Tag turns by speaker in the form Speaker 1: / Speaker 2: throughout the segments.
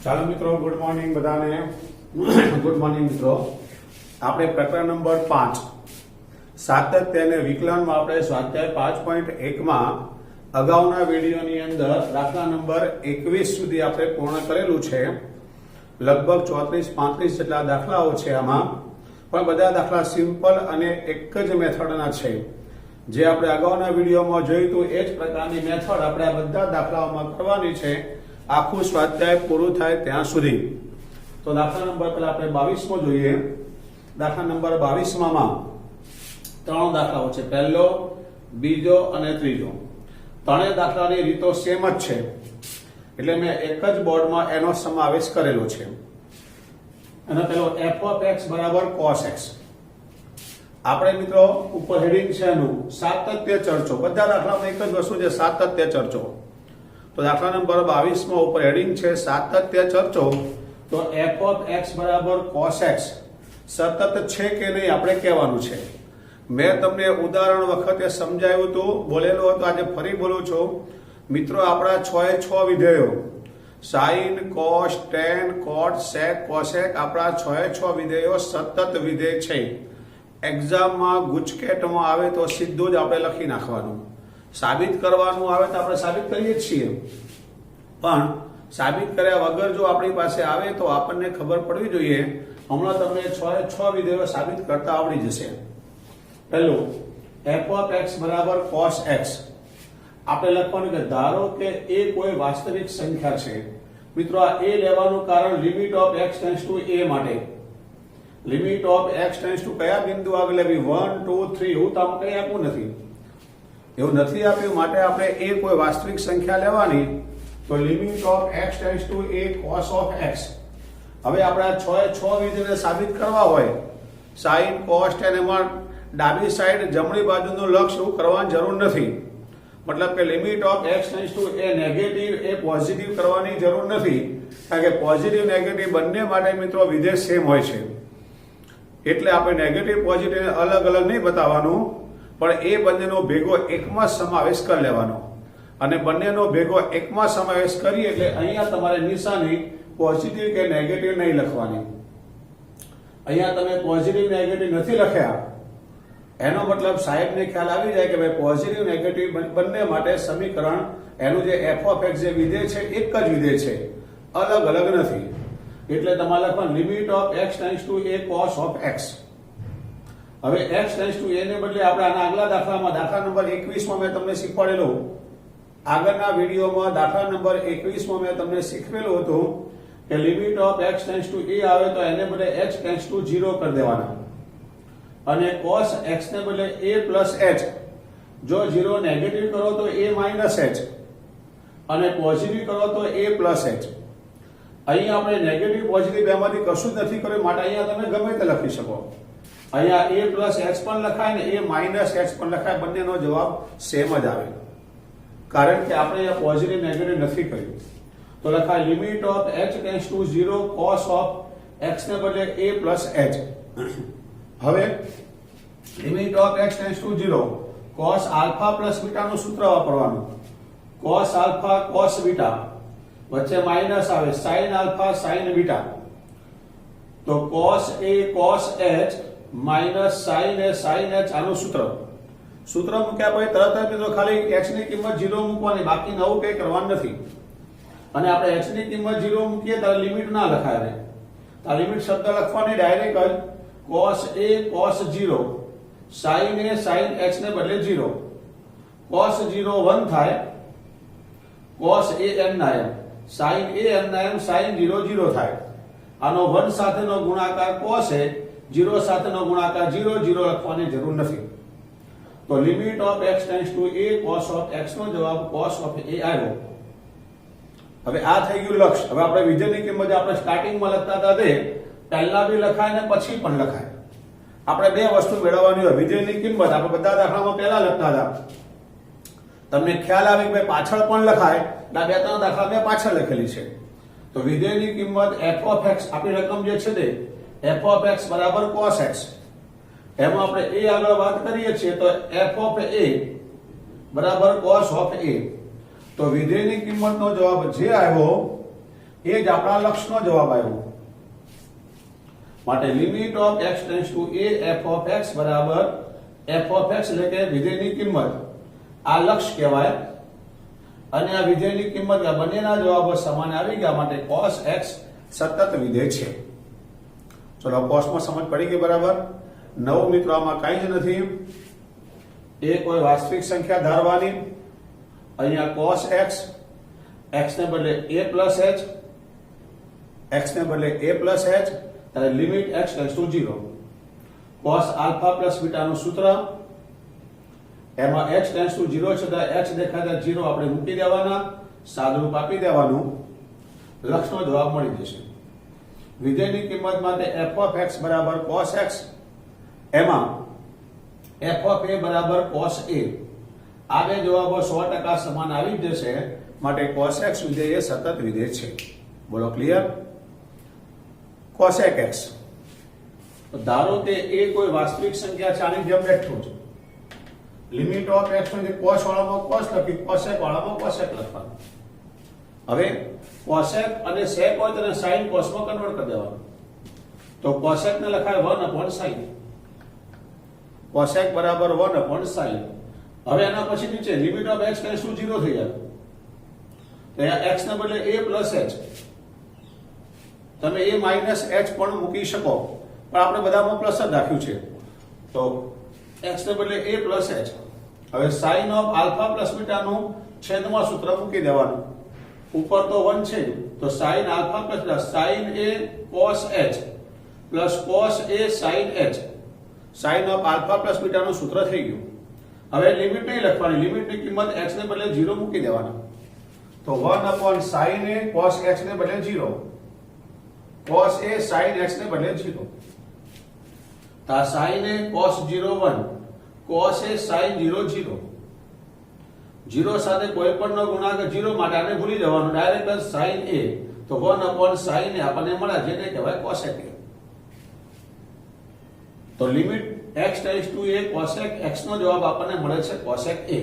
Speaker 1: ચાલો મિત્રો, good morning બધાને. ગુડ મોર્નિંગ મિત્રો. આપણે પ્રકરણ નંબર 5 સાતત્ય અને વિકલનમાં આપણે સ્વાધ્યાય 5.1 માં અગાઉના વિડીયોની અંદર દાખલા નંબર 21 સુધી આપણે પૂર્ણ કરેલું છે. લગભગ 34-35 જેટલા દાખલાઓ છે આમાં, પણ બધા દાખલા સિમ્પલ અને એક જ મેથડના છે. જે આપણે અગાઉના વિડીયોમાં જોયું હતું એ જ પ્રકારની મેથડ આપણે આ બધા દાખલાઓમાં કરવાની છે, આખું સ્વાધ્યાય પૂરું થાય ત્યાં સુધી. તો દાખલા નંબર પહેલા આપણે 22મો જોઈએ. દાખલા નંબર 22માં ત્રણ દાખલાઓ છે, પહેલો, બીજો અને ત્રીજો. ત્રણેય દાખલાની રીતો સેમ જ છે, એટલે મેં એક જ બોર્ડમાં એનો સમાવેશ કરેલો છે. અને પેલો f of x બરાબર cos x. આપણે મિત્રો ઉપર હેડિંગ છે એનું સાતત્ય ચર્ચો. બધા દાખલામાં એક જ વસ્તુ છે, સાતત્ય ચર્ચો. તો દાખલા નંબર 22માં ઉપર હેડિંગ છે સાતત્ય ચર્ચો. તો f of x બરાબર cos x સતત છે કે નહીં આપણે કહેવાનું છે. મેં તમને ઉદાહરણ વખતે સમજાવ્યું હતું, બોલેલો હતો, આજે ફરી બોલું છું મિત્રો. આપણા 6 વિધેયો sin, cos, tan, cot, sec, cosec, આપણા 6 વિધેયો સતત વિધેય છે. એક્ઝામમાં ગુચકેટમાં આવે તો સીધું જ આપણે લખી નાખવાનું. સાબિત કરવાનું આવે તો આપણે સાબિત કરીએ જ છીએ, પણ સાબિત કર્યા વગર જો આપણી પાસે આવે તો આપણને ખબર પડવી જોઈએ. હમણાં તમને 6 વિધેયો સાબિત કરતા આવડી જશે. પહેલું, f of x બરાબર cos x. આપણે લખવાનું કે ધારો કે એ કોઈ વાસ્તવિક સંખ્યા છે. મિત્રો આ a લેવાનું કારણ limit of x tends to a માટે. Limit of x tends two કયા બિંદુ આગળ લેવી, 1, 2, 3, એવું તો આમ કંઈ આપ્યું નથી. એવું નથી આપ્યું માટે આપણે એ કોઈ વાસ્તવિક સંખ્યા લેવાની. તો limit of x tends to a cos of x. હવે આપણે આ 6 વિધેયને સાબિત કરવા હોય, sin, cos, tan, એમાં ડાબી સાઈડ જમણી બાજુનું લક્ષ એવું કરવાની જરૂર નથી. મતલબ કે limit of x tends to a negative A positive કરવાની જરૂર નથી, કારણ કે પોઝિટિવ નેગેટિવ બંને માટે મિત્રો વિધેય સેમ હોય છે. એટલે આપણે નેગેટિવ પોઝિટિવ અલગ અલગ નહીં બતાવવાનું, પણ એ બંનેનો ભેગો એકમાં સમાવેશ કરી લેવાનો. અને બંનેનો ભેગો એકમાં સમાવેશ કરીએ એટલે અહીંયા તમારે નિશાની પોઝિટિવ કે નેગેટિવ નહીં લખવાની. અહીંયા તમે પોઝિટિવ નેગેટિવ નથી લખ્યા, એનો મતલબ સાહેબને ખ્યાલ આવી જાય કે ભાઈ પોઝિટિવ નેગેટિવ બંને માટે સમીકરણ એનું જે f of x જે વિધેય છે એક જ વિધેય છે, અલગ અલગ નથી. એટલે તમારે લખવાનું limit of x tends to a cos of x. હવે x ટેન્ડ્સ ટુ a ને બદલે આપણે આના આગલા દાખલામાં દાખલા નંબર 21માં મેં તમને શીખવાડેલું. આગળના વિડીયોમાં દાખલા નંબર 21માં મેં તમને શીખવેલું હતું કે limit of x tends to a આવે તો એને બદલે h ટેન્ડ્સ ટુ 0 કરી દેવાના, અને cos x ને બદલે a plus h. જો 0 નેગેટિવ કરો તો a minus h, અને પોઝિટિવ કરો તો a plus h. અહીં આપણે નેગેટિવ પોઝિટિવ બેમાંથી કશું જ નથી કર્યું, માટે અહીંયા તમે ગમે તે લખી શકો. અહીંયા a plus h પણ લખાય ને a minus h પણ લખાય, બંનેનો જવાબ સેમ જ આવે, કારણ કે આપણે અહીંયા પોઝિટિવ નેગેટિવ નથી કર્યું. તો લખાય limit of h tends to 0 cos of x ને બદલે a plus h. હવે limit of x tends to 0 cos alpha plus beta નું સૂત્ર વાપરવાનું. cos આલ્ફા cos બીટા, વચ્ચે માઇનસ આવે sin આલ્ફા sin બીટા. તો cos a cos h minus sin a sin h આનું સૂત્ર. સૂત્ર મૂક્યા પછી તરત જ મિત્રો ખાલી x ની કિંમત 0 મૂકવાની, બાકી નવું કંઈ કરવાનું નથી. અને આપણે x ની કિંમત 0 મૂકીએ ત્યારે લિમિટ ના લખાય. આ લિમિટ શબ્દ લખવાની ડાયરેક્ટ જ cos a cos 0 sin a sin x ને બદલે 0. cos 0 1 થાય, cos a n ના m, sin a n ના m, sin 0 0 થાય. આનો 1 સાથેનો ગુણાકાર cos a, 0 સાથેનો ગુણાકાર 0 0 લખવાની જરૂર નથી. તો limit of x tends to a cos of x નો જવાબ cos of a આવ્યો. હવે આ થઈ ગયું લક્ષ. હવે આપણે વિધેયની કિંમત આપણે સ્ટાર્ટિંગમાં લખતા હતા તે પહેલા બી લખાય ને પછી પણ લખાય. આપણે બે વસ્તુ મેળવવાની હોય. વિધેયની કિંમત આપણે બધા દાખલામાં પહેલા લખતા હતા, તમને ખ્યાલ આવે કે પાછળ પણ લખાય. બે ત્રણ દાખલા મેં પાછળ લખેલી છે. તો વિધેયની કિંમત f of x, આપણી રકમ જે છે તે f of x બરાબર cos x. એમાં આપણે a આગળ વાત કરીએ છીએ તો f of a બરાબર cos of a. તો વિધેયની કિંમતનો જવાબ જે આવ્યો એ જ આપણા લક્ષનો જવાબ આવ્યો. માટે limit of x tends to a f of x બરાબર f of x એટલે કે વિધેયની કિંમત આ લક્ષ કહેવાય અને આ વિધેયની કિંમત આ બંનેના જવાબો સમાન આવી ગયા માટે cos x સતત વિધેય છે. ચલો cosમાં સમજ પડી ગઈ બરાબર. નવું મિત્રો આમાં કાંઈ જ નથી. એ કોઈ વાસ્તવિક સંખ્યા ધારવાની. અહીંયા cos x x ને બદલે a plus h x ને બદલે a plus h ત્યારે limit x tends to 0 cos alpha plus beta નું સૂત્ર એમાં x ટેન્ડ્સ ટુ 0 છે તો x દેખાતા 0 આપણે મૂકી દેવાના સાદુરૂપ આપી દેવાનું લક્ષનો જવાબ મળી જશે. વિધેયની કિંમત માટે f of x બરાબર cos x એમાં f of a બરાબર cos a આ બે જવાબો 100% સમાન આવી જશે માટે cos x વિધેય એ સતત વિધેય છે. બોલો ક્લિયર. cosec x તો ધારો કે એ કોઈ વાસ્તવિક સંખ્યા છે આની જેમ બેઠું છે. લિમિટ ઓફ x ને cos વાળામાં cos લખી cosec વાળામાં cosec લખવાનું. હવે cosec અને sec હોય તો sin cos માં કન્વર્ટ કરી દેવાનું. તો cosec ને લખાય 1/sin cosec બરાબર 1/sin. હવે એના પછી નીચે limit of x tends to 0 થઈ જાય તો અહીંયા x ને બદલે a plus h તમે a minus h પણ મૂકી શકો પણ આપણે બધામાં પ્લસ જ રાખ્યું છે તો x ને બદલે a plus h. હવે sin of alpha plus beta નું છેદમાં સૂત્ર મૂકી દેવાનું. ઉપર તો 1 છે તો sin alpha plus beta sin a cos h plus cos a sin h sin of alpha plus beta નું સૂત્ર થઈ ગયું. હવે લિમિટ નહીં લખવાની. લિમિટની કિંમત x ને બદલે 0 મૂકી દેવાના. તો 1/sin a cos x ને બદલે 0 cos a sin x ને બદલે 0 તા sin a cos 0 1 cos a sin 0 0 0 સાથે કોઈ પણનો ગુણાકાર 0 માટે આને ભૂલી જવાનું ડાયરેક્ટ sin a તો 1/sin a આપણને મળે જેને કહેવાય cosec a. તો limit x tends to a cosec x નો જવાબ આપણને મળે છે cosec a.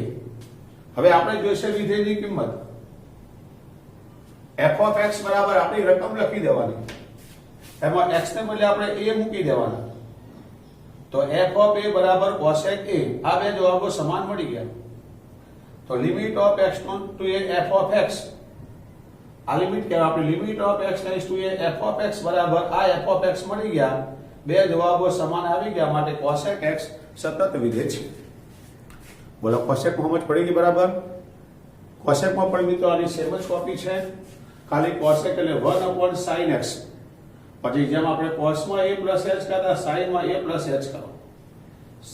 Speaker 1: હવે આપણે જોઈશે વિધેયની કિંમત f of x બરાબર આપણી રકમ લખી દેવાની. એમાં x ને બદલે આપણે a મૂકી દેવાના તો f of a બરાબર cosec a. આ બે જવાબો સમાન મળી ગયા. તો limit of x to a f of x આ લિમિટ કે આપણે limit of x tends to a f of x બરાબર આ f of x મળી ગયા. બે જવાબો સમાન આવી ગયા માટે cosec x સતત વિધેય છે. બોલો cosec માં સમજ પડી ગઈ બરાબર. cosec માં પણ મિત્રો આની સેમ જ કોપી છે ખાલી cosec એટલે 1/sin x પછી જેમ આપણે cos માં a plus h કરતા sin માં a plus h કરો.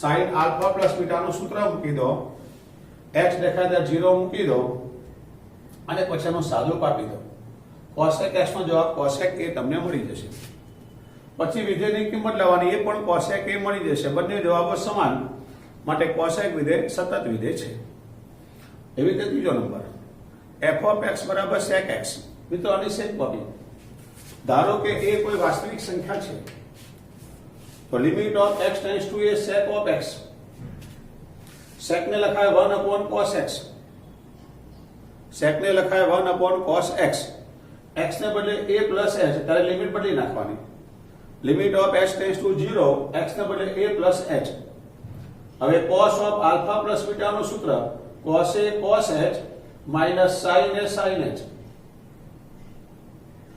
Speaker 1: sin alpha plus beta નું સૂત્ર મૂકી દો x દેખાતા 0 મૂકી દો અને પછી એનું સાદુરૂપ આપી દો. cosec x નો જવાબ cosec a તમને મળી જશે. પછી વિધેયની કિંમત લેવાની એ પણ cosec a મળી જશે. બંને જવાબો સમાન માટે cosec વિધેય સતત વિધેય છે. એવી રીતે ત્રીજો નંબર f of x બરાબર sec x. મિત્રો આની સેમ કોપી. ધારો કે એ કોઈ વાસ્તવિક સંખ્યા છે તો limit of x tends to a sec of x sec ને લખાય 1/cos x sec ને લખાય 1/cos x x ને બદલે a plus h ત્યારે લિમિટ બદલી નાખવાની. Limit of x tends to 0 x ને બદલે a plus h. હવે cos of alpha plus beta નું સૂત્ર cos a cos h minus sin a sin h.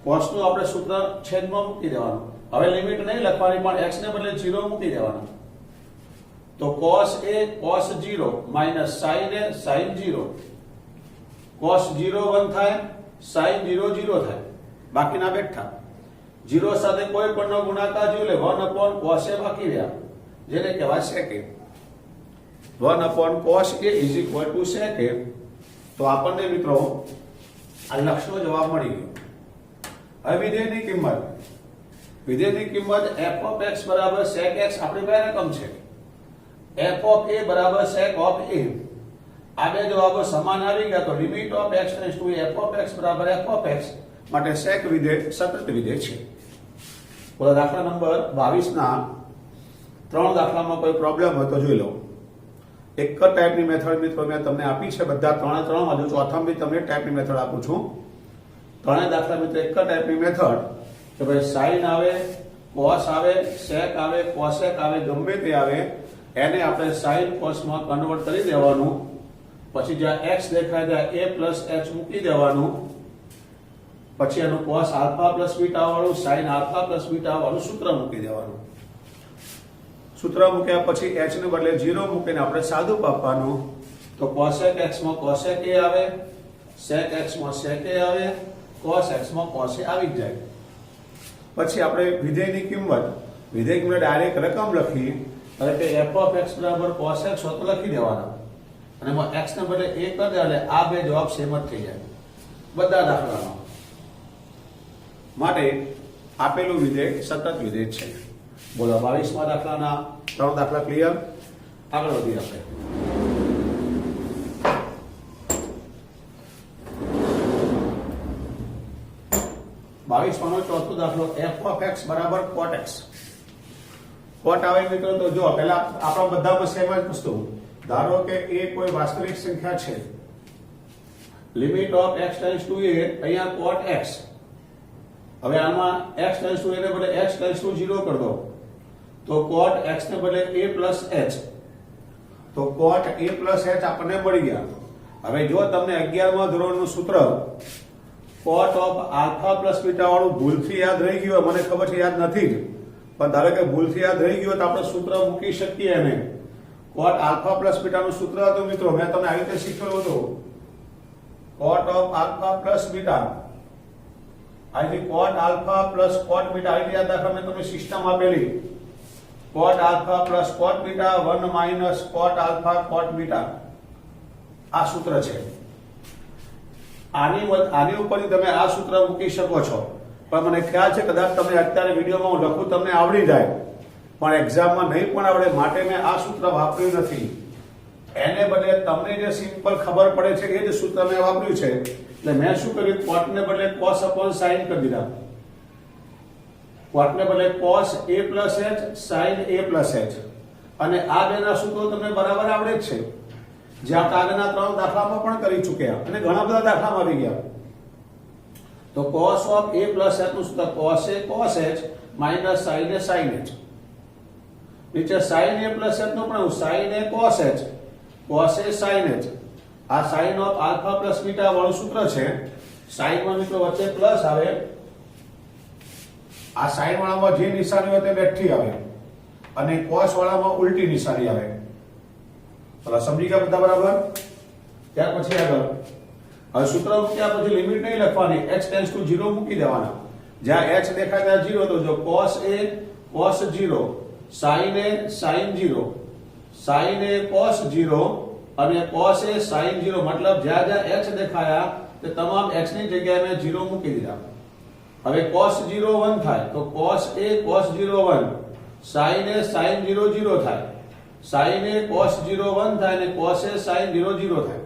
Speaker 1: cos નું આપણે સૂત્ર છેદમાં મૂકી દેવાનું. હવે લિમિટ નહીં લખવાની પણ x ને બદલે 0 મૂકી દેવાના તો cos a cos 0 minus sin a sin 0 cos 0 1 થાય sin 0 0 થાય બાકીના બેઠા 0 સાથે કોઈ પણનો ગુણાકાર જો લે 1/cos a બાકી રહ્યા જેને કહેવાય sec a. 1/cos a = sec a. તો આપણને મિત્રો આ લક્ષનો જવાબ મળી ગયો. હવે વિધેયની કિંમત f of x બરાબર sec x આપણી પાસે રકમ છે. f of a બરાબર sec of a. આ બે જવાબો સમાન આવી ગયા તો limit of x tends two f of x બરાબર f of x માટે sec વિધેય સતત વિધેય છે. બોલો દાખલા નંબર 22 ના 3 દાખલામાં કોઈ પ્રોબ્લેમ હોય તો જોઈ લો. એક જ ટાઈપની મેથડ મિત્રો મેં તમને આપી છે બધા ત્રણે ત્રણ. હજુ ચોથામાં બી તમને ટાઈપની મેથડ આપું છું. ત્રણેય દાખલા મિત્રો એક જ ટાઈપની મેથડ કે ભાઈ સાઈન આવે, કોસ આવે, સેક આવે, કોસેક આવે, ગમે તે આવે એને આપણે સાઈન કોસમાં કન્વર્ટ કરી દેવાનું, પછી જ્યાં x દેખાય ત્યાં a પ્લસ h મૂકી દેવાનું, પછી એનું કોસ આલ્ફા પ્લસ બીટા વાળું સાઈન આલ્ફા પ્લસ બીટા વાળું સૂત્ર મૂકી દેવાનું. સૂત્ર મૂક્યા પછી h ને બદલે 0 મૂકીને આપણે સાદું આપવાનું. તો cosec x માં cosec a આવે, sec x માં sec a આવે, cos x માં cos a આવી જ જાય. પછી આપણે વિધેયની કિંમત ડાયરેક્ટ રકમ લખી એટલે કે f of x બરાબર cos x હોય તો લખી દેવાના અને એમાં x ને બદલે a કરી દે એટલે આ બે જવાબ સેમ જ થઈ જાય બધા દાખલામાં. માટે આપેલું વિધેય સતત વિધેય છે. બોલો 22મા દાખલાના 3 દાખલા ક્લિયર. આગળ વધીએ આપણે. 22માનો ચોથો દાખલો f of x બરાબર cot x. cot આવે મિત્રો તો જો પહેલા આપણા બધામાં સેમ જ વસ્તુ. ધારો કે a કોઈ વાસ્તવિક સંખ્યા છે, limit of x tends to a અહીંયા cot x. હવે આમાં x ટેન્ડ્સ ટુ a ને બદલે x ટેન્ડ્સ ટુ 0 કરી દો તો cot x ને બદલે a પ્લસ h. તો cot a પ્લસ h આપણને મળી ગયા. હવે જો તમને 11મા ધોરણનું સૂત્ર cot of alpha plus beta વાળું ભૂલથી યાદ રહી ગયું, મને ખબર છે યાદ નથી જ, પણ ધારો કે ભૂલથી યાદ રહી ગયું તો આપણે સૂત્ર મૂકી શકીએ એને. cot alpha plus beta નું સૂત્ર હતું મિત્રો, મેં તમને આવી રીતે શીખવેલું હતું. cot of alpha plus beta આથી cot alpha plus cot beta આવી યાદ રાખો, મેં તમને સિસ્ટમ આપેલી. cot alpha plus cot beta 1 minus cot alpha cot beta આ સૂત્ર છે. આની ઉપરથી તમે આ સૂત્ર મૂકી શકો છો, પણ મને ખ્યાલ છે કદાચ તમે અત્યારે વિડીયોમાં હું લખું તમને આવડી જાય પણ એક્ઝામમાં નહીં પણ આવડે, માટે મેં આ સૂત્ર વાપર્યું નથી. એને બદલે તમને જે સિમ્પલ ખબર પડે છે એ જ સૂત્ર મેં વાપર્યું છે. એટલે મેં શું કર્યું, cot ને બદલે cos upon sin કરી દીધા. cot ને બદલે cos a plus h sin a plus h અને આ બેના સૂત્રો તમને બરાબર આવડે જ છે, જે આપણે આગળના 3 દાખલામાં પણ કરી ચૂક્યા અને ઘણા બધા દાખલામાં આવી ગયા. તો cos of a plus h નું સૂત્ર cos a cos h minus sin a sin h. નીચે sin a plus h નું પણ sin a cos h cos a sin h. આ sin of alpha plus beta વાળું સૂત્ર છે. sin માં મિત્રો વચ્ચે પ્લસ આવે, આ sin વાળામાં જે નિશાની હોય તે બેઠી આવે અને cos વાળામાં ઉલટી નિશાની આવે. ચલો સમજી ગયા બધા બરાબર. ત્યાર પછી આગળ હવે સૂત્ર મૂક્યા પછી લિમિટ નહીં લખવાની, x ટેન્ડ્સ ટુ 0 મૂકી દેવાના. જ્યાં h દેખાય ત્યાં 0 તો જો cos a cos 0 sin a sin 0 sin a cos 0 અને cos a sin 0, મતલબ જ્યાં જ્યાં h દેખાયા તે તમામ x ની જગ્યાએ મેં 0 મૂકી દીધા. હવે cos 0 1 થાય તો cos a cos 0 1 sin a sin 0 0 થાય, sin a cos 0 1 થાય અને cos a sin 0 0 થાય.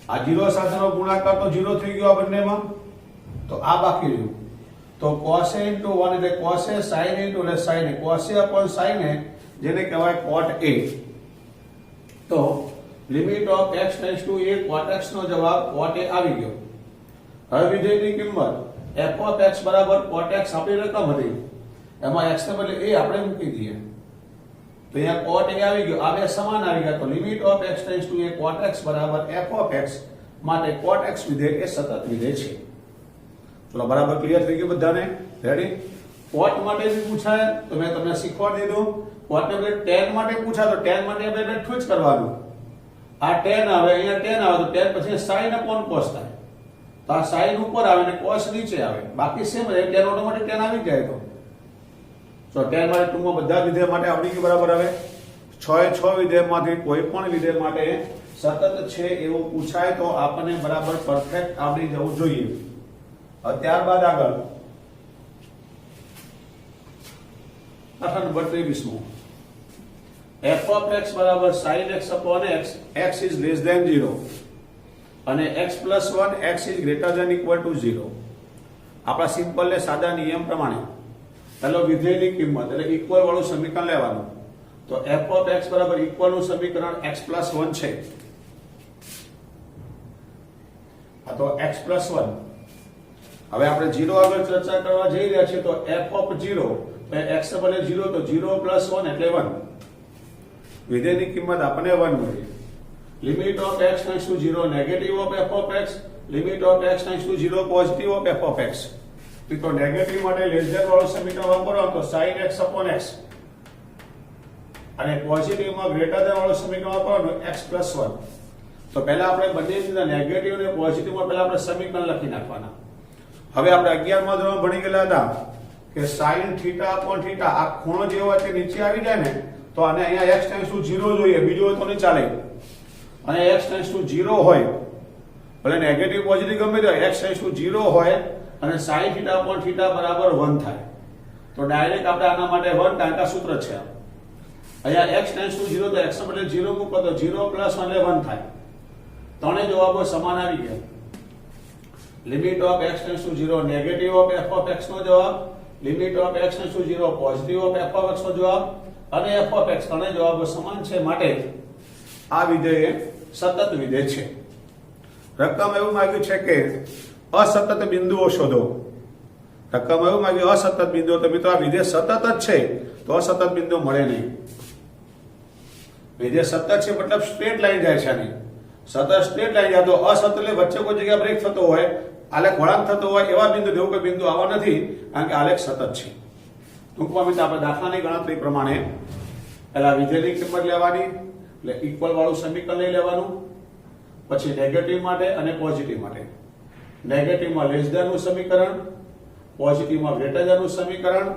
Speaker 1: આ 0 સાથેનો ગુણાકાર તો 0 થઈ ગયો આ બંનેમાં, તો આ બાકી રહ્યું. તો cos a into 1 એટલે cos a sin a into એટલે sin a cos a upon sin a જેને કહેવાય cot a. તો limit of x tends to a cot x નો જવાબ cot a આવી ગયો. હવે વિધેયની કિંમત f of x બરાબર cot x આપણી રકમ હતી, એમાં x ને બદલે a આપણે મૂકી દઈએ તો અહીંયા cot a આવી ગયો. આ બે સમાન આવી ગયા તો limit of x tends to a cot x બરાબર f of x. માટે cot x વિધેય એ સતત વિધેય છે. ચલો બરાબર ક્લિયર થઈ ગયું બધાને? રેડી? cot માટે બી પૂછાય તો મેં તમને શીખવાડી દીધું. cot ને બદલે tan માટે પૂછાય તો tan માટે આપણે બેઠું જ કરવાનું. આ tan આવે, અહીંયા tan આવે તો tan પછી sin upon cos થાય. તો આ sin ઉપર આવે અને cos નીચે આવે, બાકી સેમ રહે. tan ઓટોમેટિક tan આવી જાય. તો tan માટે ટૂંકમાં બધા વિધેય માટે આવડી ગયું બરાબર. હવે 6 વિધેયમાંથી કોઈ પણ વિધેય માટે સતત છે એવું પૂછાય તો આપણને બરાબર પરફેક્ટ આવડી જવું જોઈએ. ત્યારબાદ આગળ દાખલા નંબર 23 f of x બરાબર sin x upon x, x is less than 0 અને x plus 1 x is greater than equal to 0. આપણા સિમ્પલ ને સાદા નિયમ પ્રમાણે પહેલો વિધેયની કિંમત એટલે ઇક્વલ વાળું સમીકરણ લેવાનું. તો f of x બરાબર ઇક્વલ નું સમીકરણ x plus 1 છે. આ તો x plus 1 હવે આપણે 0 આગળ ચર્ચા કરવા જઈ રહ્યા છીએ તો f ઓફ 0 x બને 0 તો 0 પ્લસ 1 એટલે 1. વિધેયની કિંમત આપણને 1 મળી. Limit of x tends to 0 negative of f of x, limit of x tends to 0 positive of f of x. તો નેગેટિવ માટે લેસ ધેન વાળું સમીકરણ વાપરો તો sin x upon x, અને પોઝિટિવ માં ગ્રેટર ધેન વાળું સમીકરણ વાપરો તો x plus 1. તો પહેલા આપણે બંને નેગેટિવ અને પોઝિટિવ માં પહેલા આપણે સમીકરણ લખી નાખવાના. હવે આપણે 11મા ધોરણમાં ભણી ગયેલા હતા કે sin θ upon θ આ ખૂણો જે હોય તે નીચે આવી જાય ને તો આને અહીંયા x ટેન્ડ્સ ટુ 0 જોઈએ, બીજો હોય તો નહીં ચાલે. અને x ટેન્ડ્સ ટુ 0 હોય, ભલે નેગેટિવ પોઝિટિવ ગમે તે x ટેન્ડ્સ ટુ 0 હોય અને sin θ upon θ બરાબર 1 થાય. તો ડાયરેક્ટ આપણે આના માટે 1 કારણ કે સૂત્ર છે. અહીંયા x ટેન્ડ્સ ટુ 0 તો x ને બદલે 0 મૂકો તો 0 પ્લસ 1 એટલે 1 થાય. ત્રણે જવાબો સમાન આવી ગયા. Limit of x tends to 0 negative of f of x નો જવાબ, limit of x tends to 0 positive of f of x નો જવાબ, અને f ઓફ x ત્રણે જવાબો સમાન છે માટે આ વિધેય સતત વિધેય છે. રકમ એવું માંગ્યું છે કે અસતત બિંદુઓ શોધો. રકમ એવું માંગ્યું અસતત બિંદુઓ, તો મિત્રો આ વિધેય સતત જ છે તો અસતત બિંદુ મળે નહીં. વિધેય સતત છે મતલબ સ્ટ્રેટ લાઈન જાય છે. આની સતત સ્ટ્રેટ લાઈન જાય તો અસતત એટલે વચ્ચે કોઈ જગ્યા બ્રેક થતો હોય, આલેખ વળાંક થતો હોય એવા બિંદુ, એવું કોઈ બિંદુ આવવા નથી કારણ કે આલેખ સતત છે. ટૂંકમાં મિત્રો આપણે દાખલાની ગણતરી પ્રમાણે પહેલા વિધેયની કિંમત લેવાની, એટલે ઇક્વલ વાળું સમીકરણ લઈ લેવાનું, પછી નેગેટિવ માટે અને પોઝિટિવ માટે. નેગેટિવમાં લેસ ધેન નું સમીકરણ, પોઝિટિવમાં ગ્રેટર ધેન નું સમીકરણ.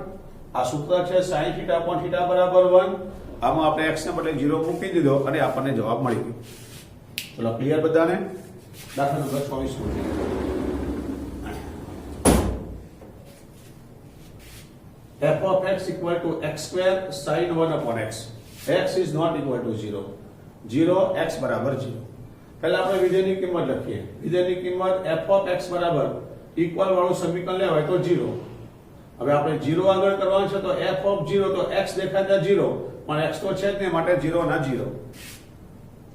Speaker 1: આ સૂત્ર છે sin θ upon θ બરાબર 1. આમાં આપણે x ને બદલે 0 મૂકી દીધો અને આપણને જવાબ મળી ગયો. ચલો ક્લિયર બધાને? દાખલા number 24 f of x equal to x square sin 1 upon x. x is not equal to 0. 0 x બરાબર 0. પહેલા આપણે વિધેયની કિંમત લખીએ. વિધેયની કિંમત f of x બરાબર ઇક્વલ વાળું સમીકરણ લેવાય તો 0. હવે આપણે 0 આગળ કરવાનું છે તો f of 0 તો x દેખાતા 0 પણ x તો છે જ નહીં માટે 0 ના 0.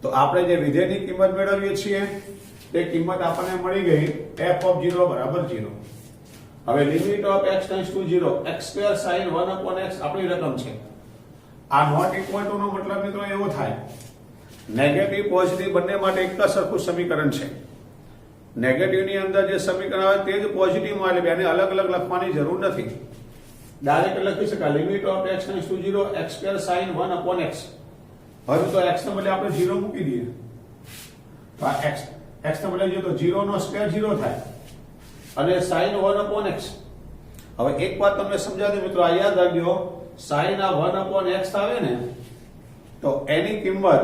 Speaker 1: તો આપણે જે વિધેયની કિંમત મેળવીએ છીએ તે કિંમત આપણને મળી ગઈ f of 0 બરાબર 0. હવે limit of x tends to 0 x square sin 1 upon x આપણી રકમ છે. આ નોટ ઇક્વલ ટુ નો મતલબ મિત્રો એવો થાય નેગેટિવ પોઝિટિવ બંને માટે એક જ સરખું સમીકરણ છે. નેગેટિવ ની અંદર જે સમીકરણ આવે તે જ પોઝિટિવ માં એટલે બેને અલગ અલગ લખવાની જરૂર નથી. ડાયરેક્ટ લખી શકાય limit of x tends to 0 x square sin 1 upon x. હવે તો x ને બદલે આપણે 0 મૂકી દઈએ તો આ x ને બદલે જો તો 0 નો સ્ક્વેર 0 થાય અને sin 1 upon x. હવે એક વાત તમને સમજાવી દઉં મિત્રો, આ યાદ રાખજો, sin આ 1 upon x આવે ને તો એની કિંમત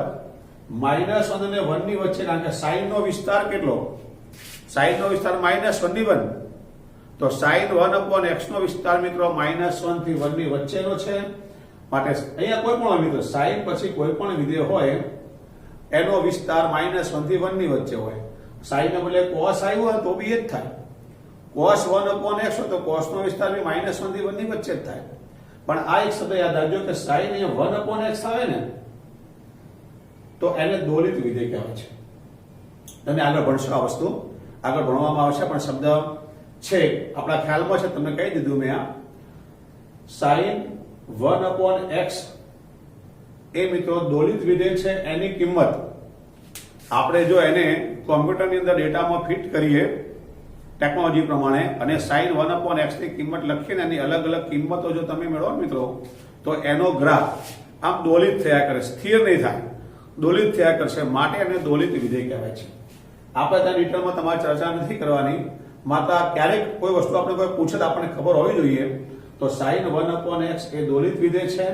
Speaker 1: -1 અને 1 ની વચ્ચે, કારણ કે sin નો વિસ્તાર કેટલો, sin નો વિસ્તાર -1 ની 1, તો sin 1 upon x નો વિસ્તાર મિત્રો -1 થી 1 ની વચ્ચેનો છે. માટે અહીંયા કોઈ પણ મિત્રો sin પછી કોઈ પણ વિધેય હોય એનો વિસ્તાર -1 થી 1 ની વચ્ચે હોય. sin ને બદલે cos આવ્યો હોય તો બી એ જ થાય. cos 1 upon x હોય તો cos નો વિસ્તાર બી -1 થી 1 ની વચ્ચે જ થાય. પણ આ એક શબ્દ યાદ રાખજો કે sin એ 1 upon x આવે ને તો એને દોલિત વિધેય કહેવાય છે. તમે આગળ ભણશો, આ વસ્તુ આગળ ભણવામાં આવશે, પણ શબ્દ છે આપણા ખ્યાલમાં છે, તમને કહી દીધું મેં. આ sin 1 upon x એ મિત્રો દોલિત વિધેય છે. એની કિંમત આપણે જો એને કોમ્પ્યુટરની અંદર ડેટામાં ફિટ કરીએ ટેકનોલોજી પ્રમાણે અને sin 1 upon x ની કિંમત લખીને એની અલગ અલગ કિંમતો જો તમે મેળવો મિત્રો તો એનો ગ્રાફ આમ દોલિત થયા કરે, સ્થિર નહીં થાય, દોલિત થયા કરશે. માટે એને દોલિત વિધેય કહેવાય છે. આપણે ત્યાં ડિટેલમાં તમારે ચર્ચા નથી કરવાની. માત્ર ક્યારેક કોઈ વસ્તુ આપણે કોઈ પૂછે તો આપણને ખબર હોવી જોઈએ. તો sin 1 upon x એ દોલિત વિધેય છે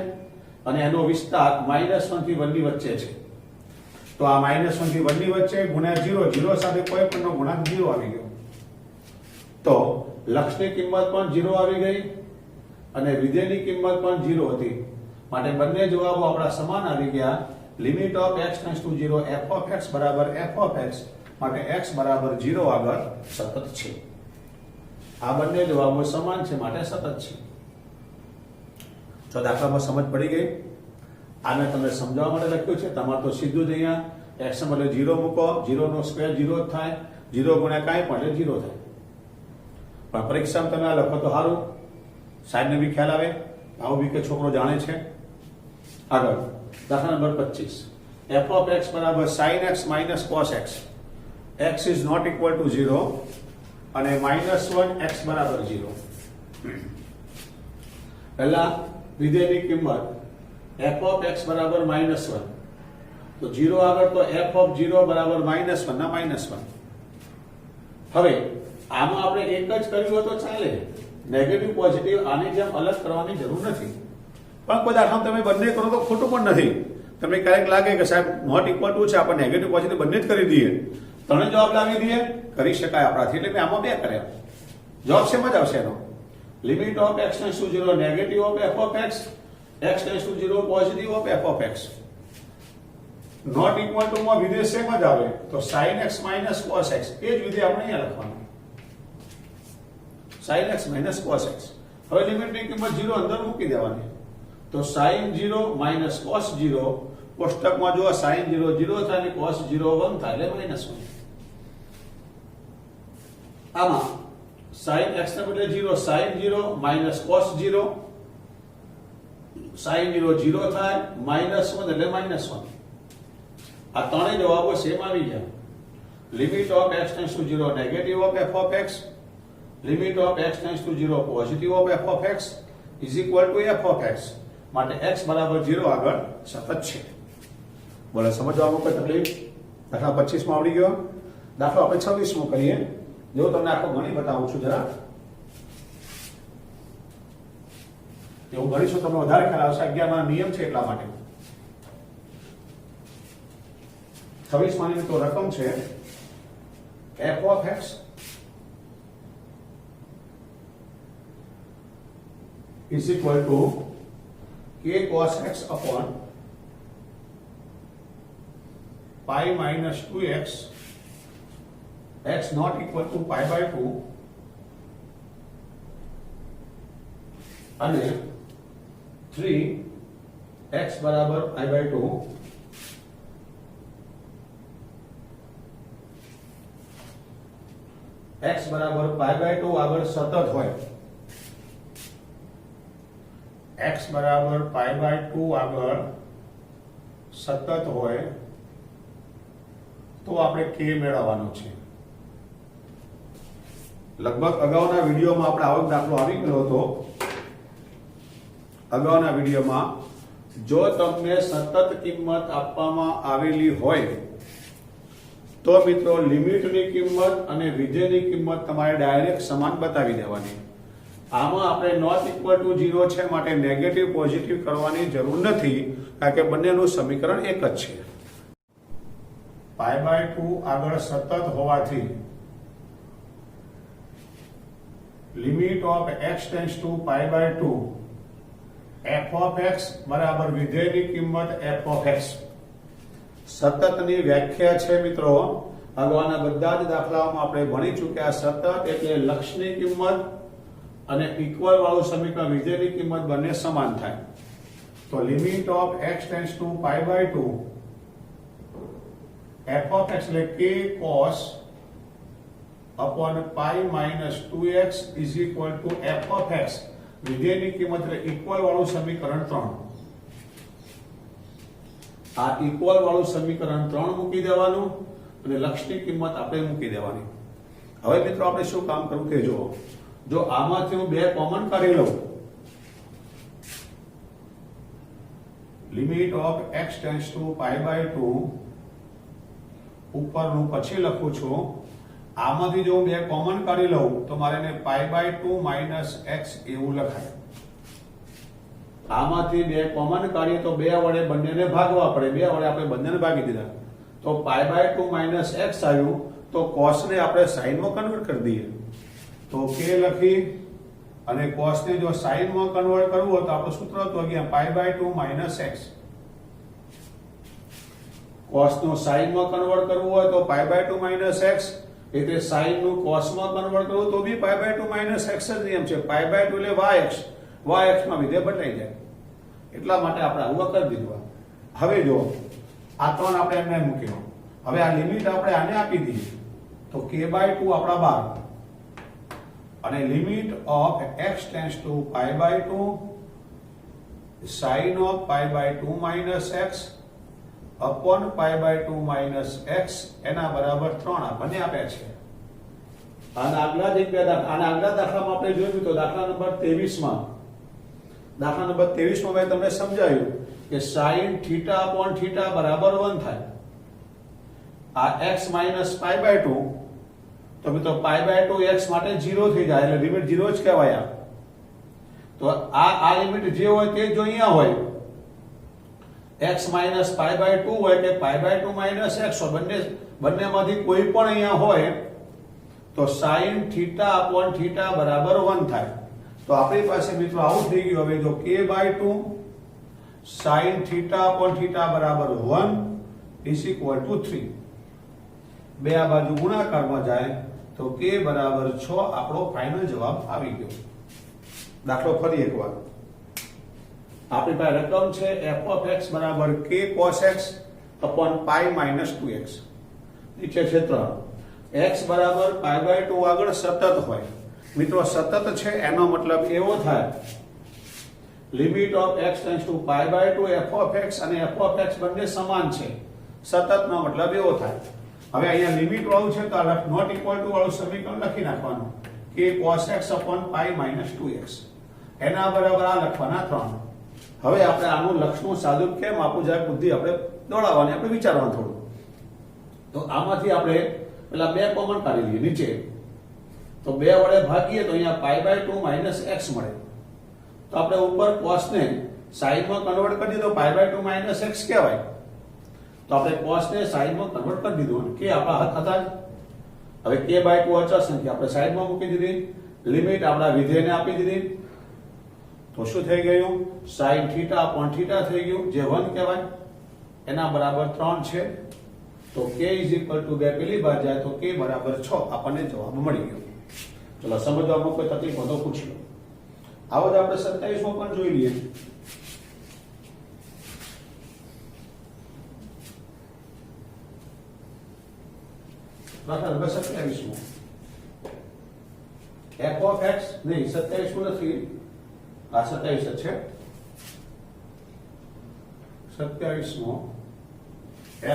Speaker 1: અને એનો વિસ્તાર -1 થી 1 ની વચ્ચે છે. તો આ -1 થી 1 ની વચ્ચે ગુણ્યા 0, 0 સાથે કોઈ પણનો ગુણાંક 0 આવી ગયો તો લક્ષની કિંમત પણ 0 આવી ગઈ અને વિધેયની કિંમત પણ 0 હતી. માટે બંને જવાબો આપણા સમાન આવી ગયા. Limit of x tends to 0 f of x બરાબર f of x, માટે x બરાબર 0 આગળ સતત છે. આ બંને જવાબો સમાન છે માટે સતત છે. તો દાખલામાં સમજ પડી ગઈ? આ મેં તમને સમજાવવા માટે લખ્યું છે. તમારે તો સીધું જ અહીંયા x ને બદલે 0 મૂકો, 0 નો સ્ક્વેર 0 જ થાય, 0 ગુણ્યા કાંઈ પણ એટલે 0 થાય. પણ પરીક્ષામાં તમે આ લખો તો સારું, સાહેબને બી ખ્યાલ આવે, આવું બી કે છોકરો જાણે છે. આગળ દાખલા નંબર 25, f of x બરાબર sin x minus cos x, x is not equal to 0 અને -1 x બરાબર 0. પહેલા વિધેયની કિંમત f of x બરાબર -1, તો 0 આગળ તો f of 0 બરાબર -1 ના -1. હવે આમાં આપણે એક જ કર્યું હોય તો ચાલે, નેગેટિવ પોઝિટિવ આની જેમ અલગ કરવાની જરૂર નથી. પણ કોઈ દાખલામાં તમે બંને કરો તો ખોટું પણ નથી. તમને ક્યારેક લાગે કે સાહેબ નોટ ઇક્વલ ટુ છે, આપણે નેગેટિવ પોઝિટિવ બંને જ કરી દઈએ, ત્રણે જવાબ લાવી દઈએ, કરી શકાય આપણાથી. એટલે મેં આમાં બે કર્યા. જવાબ શેમાં જ આવશે એનો? Limit of x tends to 0 negative of f of x, x tends to 0 positive of f of x. Not equal to માં વિધેય શેમાં જ આવે? તો sin x minus cos x. એ જ વિધેય આપણે અહીંયા લખવાનું, sin x minus cos x. હવે લિમિટની કિંમત 0 અંદર મૂકી દેવાની, તો sin 0 minus cos 0, કોષ્ટકમાં જો sin 0 0 થાય અને cos 0 1 થાય એટલે -1. આમાં sin x ને બદલે 0, sin 0 minus cos 0, sin 0 0 થાય, -1 એટલે -1. આ ત્રણેય જવાબો સેમ આવી ગયા. Limit of x tends to 0 negative of f of x, limit of x tends to 0 positive of f of x is equal to f of x. માટે x બરાબર 0 આગળ સતત છે. બોલો સમજવામાં કોઈ તકલીફ? દાખલા 25 માં આવડી ગયો. દાખલો આપણે 26 માં કરીએ. જો તમને આખો ગણી બતાવું છું જરા, એવું ગણીશું તમને વધારે ખ્યાલ આવશે. 11 માં નિયમ છે એટલા માટે. 26 માની તો રકમ છે f of x is equal to k cos x upon pi minus 2x, x not equal to pi by 2 અને 3x બરાબર pi by 2. x બરાબર pi by 2 આગળ સતત હોય, x બરાબર pi by 2 આગળ સતત હોય તો આપણે k મેળવવાનો છે. લગભગ અગાઉના વિડીયોમાં આપણે આવો દાખલો આવી ગયો હતો. અગાઉના વિડીયોમાં જો તમને સતત કિંમત આપવામાં આવેલી હોય તો મિત્રો લિમિટની કિંમત અને વિધેયની કિંમત તમારે ડાયરેક્ટ સમાન બતાવી દેવાની. આમાં આપણે નોટ ઇક્વલ ટુ 0 છે માટે નેગેટિવ પોઝિટિવ કરવાની જરૂર નથી, કારણ કે બંનેનું સમીકરણ એક જ છે. પાઈ બાય 2 આગળ સતત હોવાથી limit of x tends to pi by 2 f of x બરાબર વિધેયની કિંમત f of x. સતતની વ્યાખ્યા છે મિત્રો, અગાઉના બધા જ દાખલાઓમાં આપણે ભણી ચૂક્યા. સતત એટલે લક્ષની કિંમત અને ઇક્વલ વાળું સમીકરણ વિધેયની કિંમત બંને સમાન થાય. તો limit of x tends to pi by 2 f of x એટલે k cos upon pi minus 2x is equal to f of x. વિધેયની કિંમત એટલે ઇક્વલ વાળું સમીકરણ 3. આ ઇક્વલ વાળું સમીકરણ 3 મૂકી દેવાનું અને લક્ષની કિંમત આપણે મૂકી દેવાની. હવે મિત્રો આપણે શું કામ કરવું કે જો આમાંથી હું બે કોમન કાઢી લઉં, limit of x tends to pi by 2 ઉપરનું પછી લખું છું. આમાંથી જો હું બે કોમન કાઢી લઉં તો મારે એને પાઈ બાય 2 માઇનસ x એવું લખાય. આમાંથી બે કોમન કાઢીએ તો બે વડે બંનેને ભાગવા પડે, બે વડે આપણે બંનેને ભાગી દીધા તો પાઈ બાય 2 માઇનસ x આવ્યું. તો cos ને આપણે sin માં કન્વર્ટ કરી દઈએ તો k લખી અને cos ને જો sin માં કન્વર્ટ કરવું હોય તો આપણું સૂત્ર હતું અહીંયા pi by 2 minus x. cos નું sin માં કન્વર્ટ કરવું હોય તો પાઈ બાય 2 માઇનસ x, એટલે sin નું cos માં કન્વર્ટ કરવું તો બી પાઈ બાય 2 માઇનસ x જ નિયમ છે. પાઈ બાય 2 એટલે yx માં વિધેય બદલાઈ જાય, એટલા માટે આપણે આવું કરી દીધું. હવે જો આ ત્રણ આપણે એમને મૂક્યો, હવે આ લિમિટ આપણે આને આપી દઈએ તો k બાય 2 આપણા 12 અને limit of x tends to pi by 2 sin of pi by 2 minus x upon pi by 2 minus x એના બરાબર 3 આપણને આપ્યા છે. અને આગલા દાખલામાં આપણે જોયું તો દાખલા નંબર 23 માં મેં તમને સમજાવ્યું કે sin થીટા અપોન થીટા બરાબર 1 થાય. આ x માઇનસ પાઈ બાય 2 તો મિત્રો પાઈ બાય 2 x માટે 0 થઈ જાય એટલે લિમિટ 0 જ કહેવાય. તો આ લિમિટ જે હોય તે જો અહીંયા હોય x માઇનસ પાઈ બાય 2 હોય કે પાઈ બાય 2 માઇનસ x હોય, બંનેમાંથી કોઈ પણ અહીંયા હોય તો sin થીટા અપોન થીટા બરાબર 1 થાય. તો આપણી પાસે મિત્રો આવું થઈ ગયું. હવે જો k by 2 sin theta upon theta બરાબર 1 ઇઝ ઇક્વલ ટુ 3. બે આ બાજુ ગુણાકારમાં જાય તો k બરાબર 6 આપણો ફાઇનલ જવાબ આવી ગયો. દાખલો ફરી એકવાર. આપણી પાસે રકમ છે f of x બરાબર k cos x upon pi minus 2x. નીચે છે 3. x બરાબર પાઈ બાય 2 આગળ સતત હોય. મિત્રો સતત છે એનો મતલબ એવો થાય limit of x tends to pi by 2 f of x અને f of x બંને સમાન છે. સતતનો મતલબ એવો થાય. હવે અહીંયા લિમિટ વાળું છે તો આ નોટ ઇક્વલ ટુ વાળું સમીકરણ લખી નાખવાનું k cos x upon pi minus 2x એના બરાબર આ લખવાના 3. હવે આપણે આનું લક્ષનું સાદું કેમ આપવું જાય બુદ્ધિ આપણે દોડાવવાની, આપણે વિચારવાનું થોડું. તો આમાંથી આપણે પેલા બે કોમન કાઢી લઈએ નીચે. તો 2 વડે ભાગીએ તો અહીંયા પાઈ બાય 2 માઇનસ x મળે. તો આપણે ઉપર cos ને sin માં કન્વર્ટ કરી દીધો, પાઈ બાય 2 માઇનસ x કહેવાય. તો આપણે cos ને sin માં કન્વર્ટ કરી દીધું કે આપણા હાથ હતા જ. હવે k બાય 2 અચળ સંખ્યા આપણે સાઈડ માં મૂકી દીધી, લિમિટ આપણા વિધેયને આપી દીધી. તો શું થઈ ગયું? sin થીટા અપોન થીટા થઈ ગયું જે 1 કહેવાય. એના બરાબર 3 છે. તો k ઇઝ ઇક્વલ ટુ 2 પેલી બાર જાય તો k બરાબર 6 આપણને જવાબ મળી ગયો. ચલો સમજવામાં કોઈ તકલીફ હોય તો પૂછી લો. આવો જ આપણે 27 માં પણ જોઈ લઈએ. દાખલા નંબર 27 માં f of x નહીં 27 માં નથી, આ 27 છે. 27 માં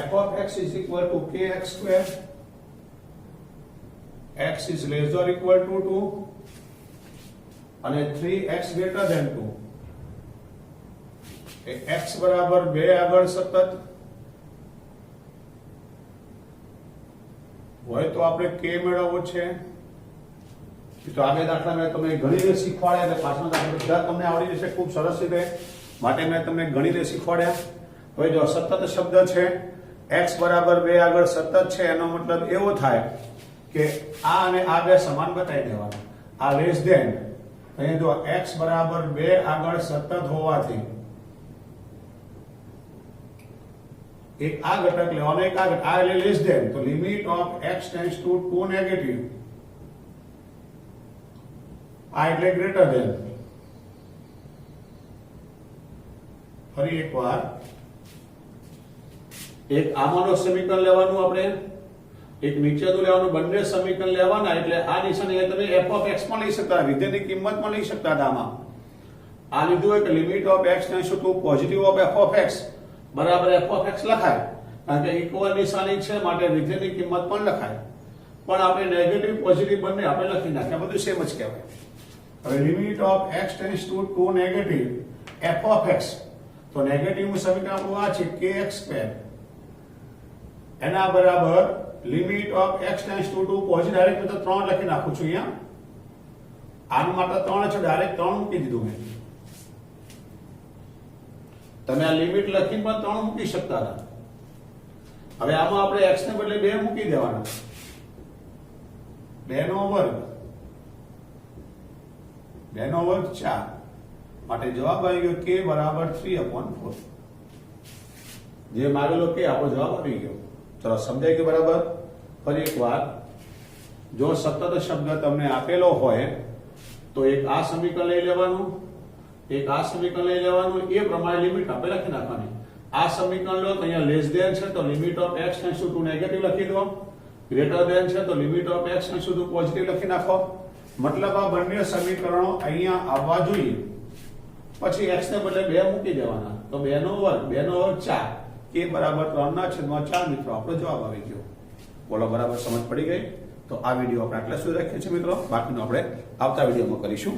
Speaker 1: f of x is equal to kx square, x is less or equal to 2 અને 3x greater than 2. x બરાબર 2 આગળ સતત હોય તો આપણે k મેળવવો છે. તો આ બે દાખલા મેં તમને ગણીને શીખવાડ્યા એટલે પાછળના દાખલા બધા તમને આવડી જશે ખૂબ સરસ રીતે, માટે મેં તમને ગણીને શીખવાડ્યા. હવે જો સતત શબ્દ છે, x બરાબર 2 આગળ સતત છે એનો મતલબ એવો થાય કે આ અને આ બે સમાન બતાવી દેવાના. આ લેસ ધેન અહીંયા જો x બરાબર 2 આગળ સતત હોવાથી એક આ ઘટક લેવાનો, એક આ ઘટક, આ એટલે લેસ ધેન. તો limit of x tends two 2 negative, આ એટલે ગ્રેટર ધેન. ફરી એકવાર એક આમાંનો સમીકરણ લેવાનું, આપણે એક નીચેનું લેવાનું, બંને સમીકરણ લેવાના. એટલે આ નિશાની તમે f of x માં લઈ શકતા, વિધેયની કિંમતમાં લઈ શકતા હતા. આમાં આ લીધું હોય કે limit of x tends two positive of f of x બરાબર f of x લખાય, કારણ કે ઇક્વલ નિશાની છે માટે વિધેયની કિંમત પણ લખાય. પણ આપણે નેગેટિવ પોઝિટિવ બંને આપણે લખી નાખ્યા, બધું સેમ જ કહેવાય. હવે limit of x tends two 2 negative f of x, તો નેગેટિવ સમીકરણ આપણું આ છે kx સ્ક્વેર એના બરાબર limit of x tends two 2 positive, direct મેં તો 3 લખી નાખું છું અહીંયા. આનું માટે 3 છે, ડાયરેક્ટ 3 મૂકી દીધું મેં. તમે આ લિમિટ લખીને પણ 3 મૂકી શકતા હતા. હવે આમાં આપણે x ને બદલે 2 મૂકી દેવાના, 2 નો વર્ગ 4 માટે જવાબ આવી ગયો k બરાબર 3/4. જે માગેલો કે આપણો જવાબ આવી ગયો. ચલો સમજાય કે બરાબર? ફરી એકવાર, જો સતત શબ્દ તમને આપેલો હોય તો એક આ સમીકરણ લઈ લેવાનું, એક આ સમીકરણ લઈ લેવાનું, એ પ્રમાણે લિમિટ આપણે લખી નાખવાની. આ સમીકરણ લો તો અહીંયા લેસ ધેન છે તો limit of x tends two 2 negative લખી દો, ગ્રેટર ધેન છે તો limit of x tends two positive લખી નાખો. મતલબ આ બંને સમીકરણો અહીંયા આવવા જોઈએ. પછી x ને બદલે 2 મૂકી દેવાના તો 2 નો વર્ગ 4 k બરાબર 3/4 મિત્રો આપણો જવાબ આવી ગયો. બોલો બરાબર સમજ પડી ગઈ? તો આ વિડીયો આપણે આટલા સુધી રાખીએ છીએ મિત્રો. બાકીનો આપણે આવતા વિડીયોમાં કરીશું.